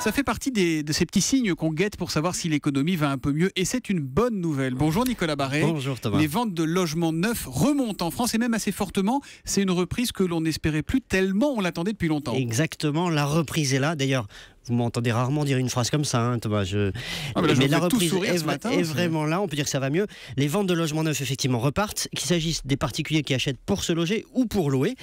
Ça fait partie de ces petits signes qu'on guette pour savoir si l'économie va un peu mieux. Et c'est une bonne nouvelle. Bonjour Nicolas Barré. Bonjour Thomas. Les ventes de logements neufs remontent en France et même assez fortement. C'est une reprise que l'on n'espérait plus tellement on l'attendait depuis longtemps. Exactement, la reprise est là. D'ailleurs, vous m'entendez rarement dire une phrase comme ça, hein, Thomas. Mais la reprise est vraiment là, on peut dire que ça va mieux. Les ventes de logements neufs, effectivement, repartent, qu'il s'agisse des particuliers qui achètent pour se loger ou pour louer.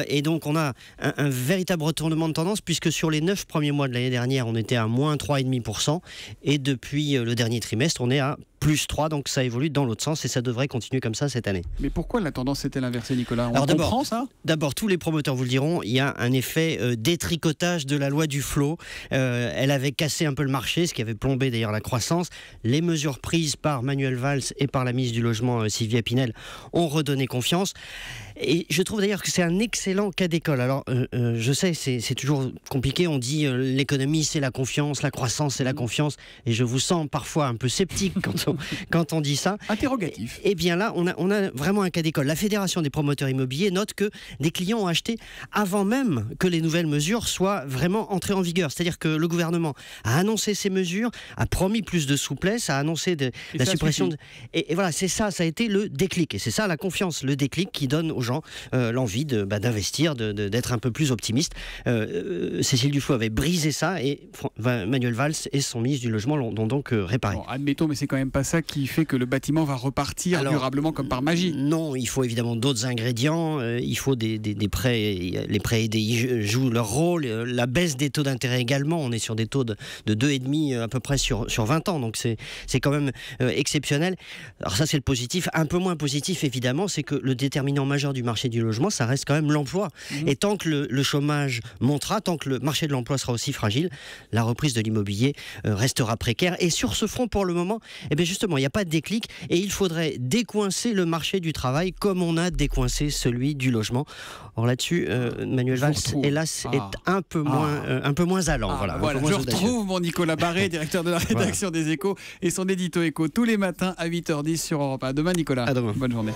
Et donc, on a un véritable retournement de tendance, puisque sur les 9 premiers mois de l'année dernière, on était à moins 3,5%. Et depuis le dernier trimestre, on est à plus 3, donc ça évolue dans l'autre sens et ça devrait continuer comme ça cette année. Mais pourquoi la tendance est-elle inversée, Nicolas? Alors comprend ça? D'abord, tous les promoteurs vous le diront, il y a un effet détricotage de la loi du flot. Elle avait cassé un peu le marché, ce qui avait plombé d'ailleurs la croissance. Les mesures prises par Manuel Valls et par la ministre du Logement, Sylvia Pinel, ont redonné confiance. Et je trouve d'ailleurs que c'est un excellent cas d'école. Alors, je sais, c'est toujours compliqué. On dit l'économie, c'est la confiance, la croissance, c'est la confiance. Et je vous sens parfois un peu sceptique quand on dit ça. Interrogatif. Et bien là, on a vraiment un cas d'école. La Fédération des promoteurs immobiliers note que des clients ont acheté avant même que les nouvelles mesures soient vraiment entrées en vigueur. C'est-à-dire que le gouvernement a annoncé ces mesures, a promis plus de souplesse, a annoncé la suppression de... Et voilà, c'est ça, ça a été le déclic. Et c'est ça la confiance, le déclic qui donne aux gens l'envie d'investir, d'être un peu plus optimiste. Cécile Duflot avait brisé ça et Manuel Valls et son ministre du Logement l'ont donc réparé. Bon, admettons, mais c'est quand même pas ça qui fait que le bâtiment va repartir durablement comme par magie. Non, il faut évidemment d'autres ingrédients. Il faut des prêts. Les prêts aidés jouent leur rôle. La baisse des taux d'intérêt également. On est sur des taux de 2,5 à peu près sur 20 ans. Donc c'est quand même exceptionnel. Alors ça, c'est le positif. Un peu moins positif, évidemment, c'est que le déterminant majeur du marché du logement, ça reste quand même l'emploi. Et tant que le chômage montera, tant que le marché de l'emploi sera aussi fragile, la reprise de l'immobilier restera précaire. Et sur ce front, pour le moment, eh bien justement, il n'y a pas de déclic et il faudrait décoincer le marché du travail comme on a décoincé celui du logement. Or là-dessus, Manuel Valls, hélas, est un peu moins allant. Je retrouve mon Nicolas Barré, directeur de la rédaction des Échos et son édito Écho tous les matins à 8h10 sur Europe 1. À demain, Nicolas. À demain. Bonne journée.